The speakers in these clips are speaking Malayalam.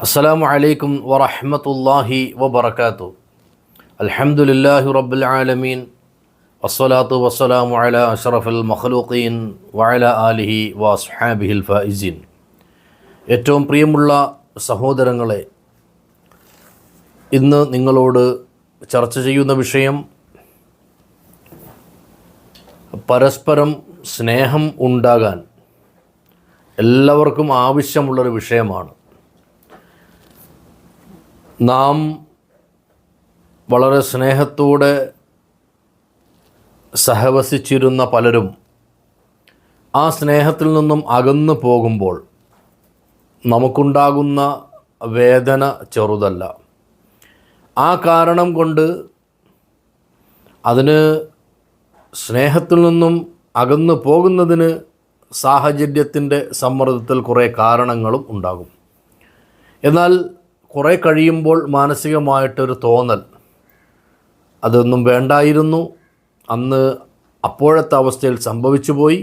അസ്സലാമു അലൈക്കും വറഹ്മത്തുള്ളാഹി വബറകാതുഹു. അൽഹംദുലില്ലാഹി റബ്ബിൽ ആലമീൻ വസ്സലാത്തു വസ്സലാമു അലാ അഷ്റഫിൽ മഖ്ലൂഖീൻ വഅലാ ആലിഹി വഅസ്ഹാബിഹിൽ ഫായിസീൻ. ഏറ്റവും പ്രിയമുള്ള സഹോദരങ്ങളെ, ഇന്ന് നിങ്ങളോട് ചർച്ച ചെയ്യുന്ന വിഷയം പരസ്പരം സ്നേഹം ഉണ്ടാകാൻ എല്ലാവർക്കും ആവശ്യമുള്ളൊരു വിഷയമാണ്. നാം വളരെ സ്നേഹത്തോടെ സഹവസിച്ചിരുന്ന പലരും ആ സ്നേഹത്തിൽ നിന്നും അകന്നു പോകുമ്പോൾ നമുക്കുണ്ടാകുന്ന വേദന ചെറുതല്ല. ആ കാരണം കൊണ്ട് അതിന് സ്നേഹത്തിൽ നിന്നും അകന്നു പോകുന്നതിന് സാഹചര്യത്തിൻ്റെ സമ്മർദ്ദത്തിൽ കുറേ കാരണങ്ങളും ഉണ്ടാകും. എന്നാൽ കുറേ കഴിയുമ്പോൾ മാനസികമായിട്ടൊരു തോന്നൽ, അതൊന്നും വേണ്ടായിരുന്നു, അന്ന് അപ്പോഴത്തെ അവസ്ഥയിൽ സംഭവിച്ചു പോയി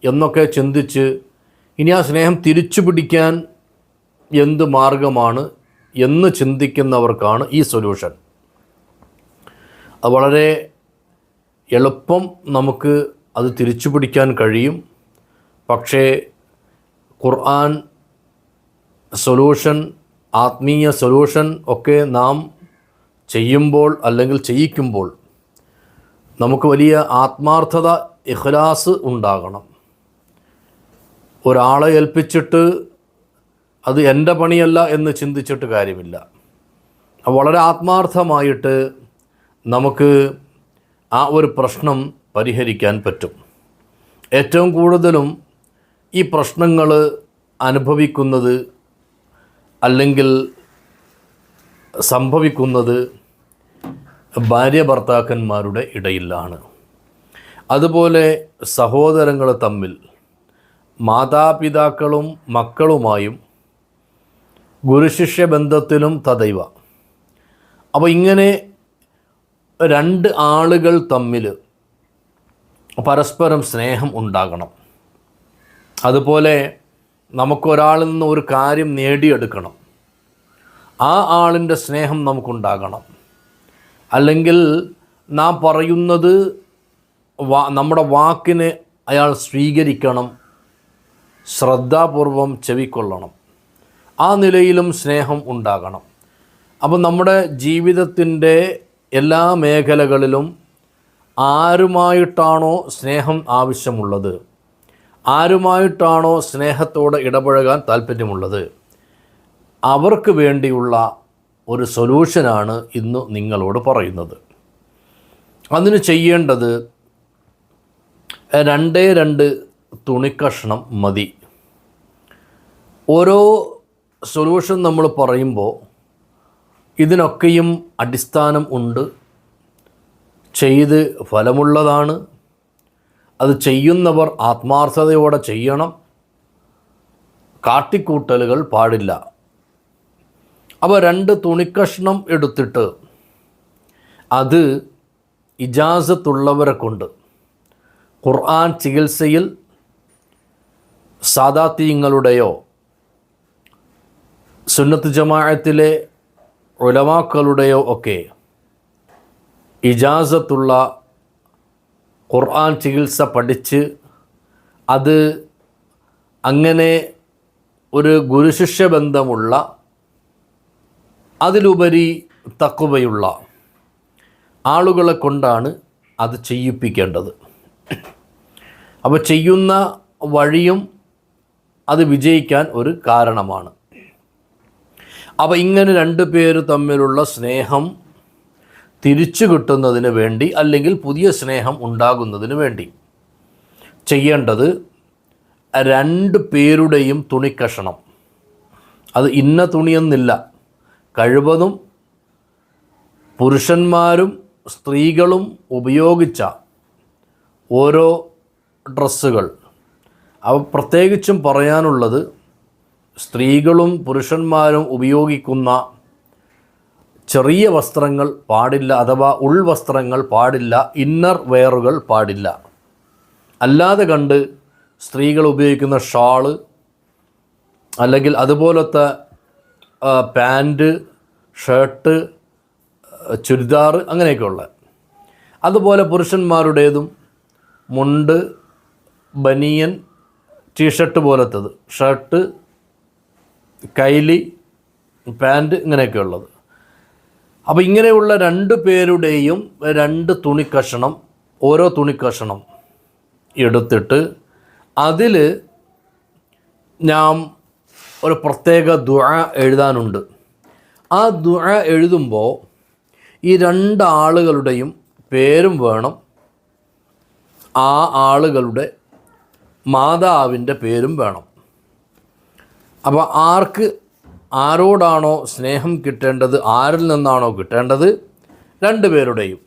എന്നൊക്കെ ചിന്തിച്ച് ഇനി ആ സ്നേഹം തിരിച്ചു പിടിക്കാൻ എന്ത് മാർഗമാണ് എന്ന് ചിന്തിക്കുന്നവർക്കാണ് ഈ സൊല്യൂഷൻ. അത് വളരെ എളുപ്പം നമുക്ക് അത് തിരിച്ചു പിടിക്കാൻ കഴിയും. പക്ഷേ ഖുർആൻ സൊല്യൂഷൻ, ആത്മീയ സൊല്യൂഷൻ ഒക്കെ നാം ചെയ്യുമ്പോൾ അല്ലെങ്കിൽ ചെയ്യിക്കുമ്പോൾ നമുക്ക് വലിയ ആത്മാർത്ഥത, ഇഖ്ലാസ് ഉണ്ടാകണം. ഒരാളെ ഏൽപ്പിച്ചിട്ട് അത് എൻ്റെ പണിയല്ല എന്ന് ചിന്തിച്ചിട്ട് കാര്യമില്ല. വളരെ ആത്മാർത്ഥമായിട്ട് നമുക്ക് ആ ഒരു പ്രശ്നം പരിഹരിക്കാൻ പറ്റും. ഏറ്റവും കൂടുതലും ഈ പ്രശ്നങ്ങൾ അനുഭവിക്കുന്നത് അല്ലെങ്കിൽ സംഭവിക്കുന്നത് ഭാര്യ ഭർത്താക്കന്മാരുടെ ഇടയിലാണ്. അതുപോലെ സഹോദരങ്ങൾ തമ്മിൽ, മാതാപിതാക്കളും മക്കളുമായും, ഗുരുശിഷ്യ ബന്ധത്തിലും തദൈവ. അപ്പോൾ ഇങ്ങനെ രണ്ട് ആളുകൾ തമ്മിൽ പരസ്പരം സ്നേഹം ഉണ്ടാകണം. അതുപോലെ നമുക്കൊരാളിൽ നിന്ന് ഒരു കാര്യം നേടിയെടുക്കണം, ആ ആളിൻ്റെ സ്നേഹം നമുക്കുണ്ടാകണം. അല്ലെങ്കിൽ നാം പറയുന്നത് നമ്മുടെ വാക്കിനെ അയാൾ സ്വീകരിക്കണം, ശ്രദ്ധാപൂർവം ചെവിക്കൊള്ളണം. ആ നിലയിലും സ്നേഹം ഉണ്ടാകണം. അപ്പം നമ്മുടെ ജീവിതത്തിൻ്റെ എല്ലാ മേഖലകളിലും ആരുമായിട്ടാണോ സ്നേഹം ആവശ്യമുള്ളത്, ആരുമായിട്ടാണോ സ്നേഹത്തോടെ ഇടപഴകാൻ താല്പര്യമുള്ളത്, അവർക്ക് വേണ്ടിയുള്ള ഒരു സൊല്യൂഷനാണ് ഇന്ന് നിങ്ങളോട് പറയുന്നത്. അതിന് ചെയ്യേണ്ടത് രണ്ട് തുണിക്കഷ്ണം മതി. ഓരോ സൊല്യൂഷൻ നമ്മൾ പറയുമ്പോൾ ഇതിനൊക്കെയും അടിസ്ഥാനം ഉണ്ട്, ചെയ്ത് ഫലമുള്ളതാണ്. അത് ചെയ്യുന്നവർ ആത്മാർത്ഥതയോടെ ചെയ്യണം, കാട്ടിക്കൂട്ടലുകൾ പാടില്ല. അപ്പോൾ 2 തുണിക്കഷ്ണം എടുത്തിട്ട് അത് ഇജാസത്തുള്ളവരെ കൊണ്ട് ഖുർആൻ ചികിത്സയിൽ സാദാത്യങ്ങളുടെയോ സുന്നത്ത് ജമാഅത്തിലെ ഉലമാക്കളുടെയോ ഒക്കെ ഇജാസത്തുള്ള ഖുർആൻ ചികിത്സ പഠിച്ച് അത് അങ്ങനെ ഒരു ഗുരുശിഷ്യ ബന്ധമുള്ള, അതിലുപരി തഖ്വയുള്ള ആളുകളെ കൊണ്ടാണ് അത് ചെയ്യിപ്പിക്കേണ്ടത്. അപ്പോൾ ചെയ്യുന്ന വഴിയും അത് വിജയിക്കാൻ ഒരു കാരണമാണ്. അപ്പോൾ ഇങ്ങനെ 2 പേര് തമ്മിലുള്ള സ്നേഹം തിരിച്ചു കിട്ടുന്നതിന് വേണ്ടി, അല്ലെങ്കിൽ പുതിയ സ്നേഹം ഉണ്ടാകുന്നതിന് വേണ്ടി ചെയ്യേണ്ടത് 2 പേരുടെയും തുണിക്കഷണം, അത് ഇന്ന തുണിയെന്നില്ല, കഴിവതും പുരുഷന്മാരും സ്ത്രീകളും ഉപയോഗിച്ച ഓരോ ഡ്രസ്സുകൾ. അവ പ്രത്യേകിച്ചും പറയാനുള്ളത്, സ്ത്രീകളും പുരുഷന്മാരും ഉപയോഗിക്കുന്ന ചെറിയ വസ്ത്രങ്ങൾ പാടില്ല, അഥവാ ഉൾവസ്ത്രങ്ങൾ പാടില്ല, ഇന്നർ വെയറുകൾ പാടില്ല. അല്ലാതെ കണ്ട് സ്ത്രീകൾ ഉപയോഗിക്കുന്ന ഷാള്, അല്ലെങ്കിൽ അതുപോലത്തെ പാൻറ്റ്, ഷർട്ട്, ചുരിദാർ അങ്ങനെയൊക്കെയുള്ള. അതുപോലെ പുരുഷന്മാരുടേതും മുണ്ട്, ബനിയൻ, ടീഷർട്ട് പോലത്തത്, ഷർട്ട്, കൈലി, പാൻറ്റ് ഇങ്ങനെയൊക്കെ ഉള്ളത്. അപ്പോൾ ഇങ്ങനെയുള്ള 2 പേരുടെയും 2 തുണിക്കഷണം, ഓരോ തുണിക്കഷണം എടുത്തിട്ട് അതിൽ ഞാൻ ഒരു പ്രത്യേക ദുആ എഴുതാനുണ്ട്. ആ ദുആ എഴുതുമ്പോൾ ഈ 2 ആളുകളുടെയും പേരും വേണം, ആ ആളുകളുടെ മാതാവിൻ്റെ പേരും വേണം. അപ്പോൾ ആരോടാണോ സ്നേഹം കിട്ടേണ്ടത്, ആരിൽ നിന്നാണോ കിട്ടേണ്ടത്, 2 പേരുടെയും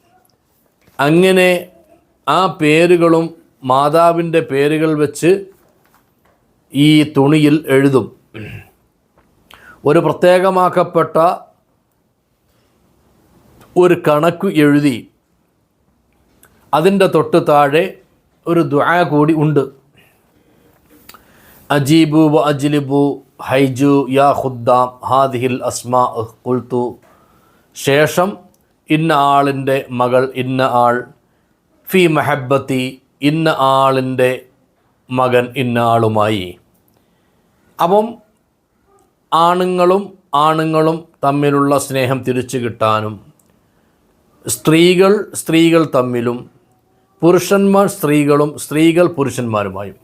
അങ്ങനെ ആ പേരുകളും മാതാവിൻ്റെ പേരുകൾ വെച്ച് ഈ തുണിയിൽ എഴുതും. ഒരു പ്രത്യേകമാക്കപ്പെട്ട ഒരു കണക്ക് എഴുതി അതിൻ്റെ തൊട്ട് താഴെ ഒരു ദുആ കൂടി ഉണ്ട്. അജീബു വ അജ്ലിബു ഹൈജു യാ ഖുദ്ദാം ഹാദിഹിൽ അസ്മാ ഖുൽതു, ശേഷം ഇന്ന ആളിൻ്റെ മകൾ ഇന്ന ആൾ, ഫി മഹബ്ബത്തി ഇന്ന ആളിൻ്റെ മകൻ ഇന്ന ആളുമായി. അപ്പം ആണുങ്ങളും തമ്മിലുള്ള സ്നേഹം തിരിച്ചു കിട്ടാനും, സ്ത്രീകൾ തമ്മിലും, പുരുഷന്മാർ സ്ത്രീകൾ പുരുഷന്മാരുമായും,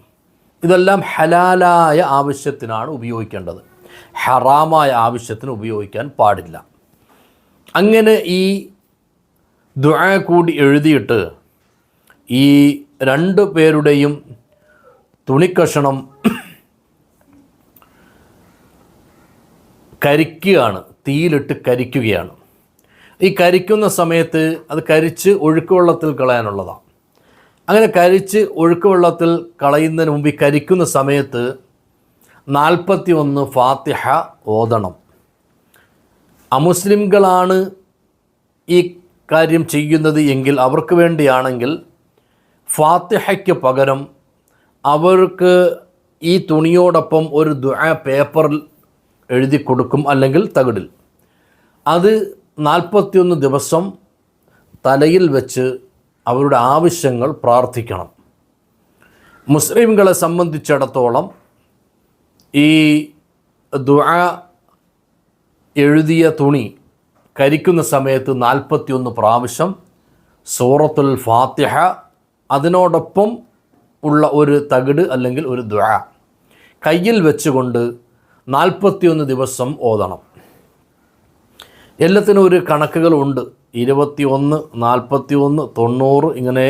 ഇതെല്ലാം ഹലാലായ ആവശ്യത്തിനാണ് ഉപയോഗിക്കേണ്ടത്. ഹറാമായ ആവശ്യത്തിന് ഉപയോഗിക്കാൻ പാടില്ല. അങ്ങനെ ഈ ദുആ കൂടി എഴുതിയിട്ട് ഈ 2 പേരുടെയും തുണിക്കഷണം കരിക്കുകയാണ്, തീയിലിട്ട് കരിക്കുകയാണ്. ഈ കരിക്കുന്ന സമയത്ത് അത് കരിച്ച് ഒഴുക്കുവെള്ളത്തിൽ കളയാനുള്ളതാണ്. അങ്ങനെ കരിച്ച് ഒഴുക്കുവെള്ളത്തിൽ കളയുന്നതിന് മുമ്പ് ഈ കരിക്കുന്ന സമയത്ത് 41 ഫാത്തിഹ ഓതണം. അമുസ്ലിംകളാണ് ഈ കാര്യം ചെയ്യുന്നത് എങ്കിൽ, അവർക്ക് വേണ്ടിയാണെങ്കിൽ ഫാത്തിഹയ്ക്ക് പകരം അവർക്ക് ഈ തുണിയോടൊപ്പം ഒരു ദുആ പേപ്പറിൽ എഴുതി കൊടുക്കും, അല്ലെങ്കിൽ തകിടിൽ. അത് 41 ദിവസം തലയിൽ വെച്ച് അവരുടെ ആവശ്യങ്ങൾ പ്രാർത്ഥിക്കണം. മുസ്ലിംകളെ സംബന്ധിച്ചിടത്തോളം ഈ ദുആ എഴുതിയ തുണി കരിക്കുന്ന സമയത്ത് 41 പ്രാവശ്യം സൂറത്തുൽ ഫാത്തിഹ, അതിനോടൊപ്പം ഉള്ള ഒരു തകിട് അല്ലെങ്കിൽ ഒരു ദുആ കയ്യിൽ വെച്ചുകൊണ്ട് 41 ദിവസം ഓതണം. എല്ലാത്തിനും ഒരു കണക്കുകളുണ്ട്. 21, 41, 90 ഇങ്ങനെ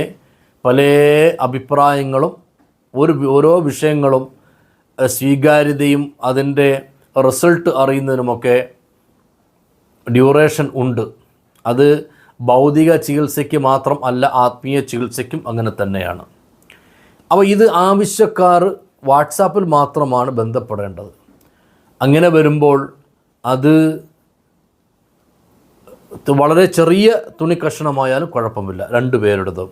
പല അഭിപ്രായങ്ങളും ഓരോ വിഷയങ്ങളും സ്വീകാര്യതയും അതിൻ്റെ റിസൾട്ട് അറിയുന്നതിനുമൊക്കെ ഡ്യൂറേഷൻ ഉണ്ട്. അത് ഭൗതിക ചികിത്സയ്ക്ക് മാത്രം അല്ല, ആത്മീയ ചികിത്സയ്ക്കും അങ്ങനെ തന്നെയാണ്. അപ്പോൾ ഇത് ആവശ്യക്കാർ വാട്സാപ്പിൽ മാത്രമാണ് ബന്ധപ്പെടേണ്ടത്. അങ്ങനെ വരുമ്പോൾ അത് വളരെ ചെറിയ തുണി കഷ്ണമായാലും കുഴപ്പമില്ല, 2 പേരുടേതും.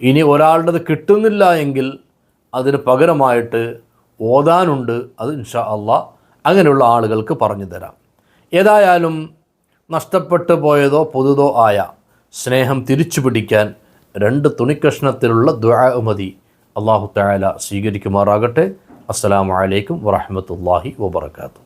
ഇനി ഒരാളുടേത് കിട്ടുന്നില്ല എങ്കിൽ അതിന് പകരമായിട്ട് ഓതാനുണ്ട്. അത് ഇൻഷാ അള്ളാഹ് അങ്ങനെയുള്ള ആളുകൾക്ക് പറഞ്ഞു തരാം. ഏതായാലും നഷ്ടപ്പെട്ടു പോയതോ പുതുതോ ആയ സ്നേഹം തിരിച്ചു പിടിക്കാൻ 2 തുണിക്കഷ്ണത്തിലുള്ള ദുആ മതി. അല്ലാഹു തആല സ്വീകരിക്കുമാറാകട്ടെ. അസ്സലാമു അലൈക്കും വറഹ്മത്തുള്ളാഹി വബറകാതുഹു.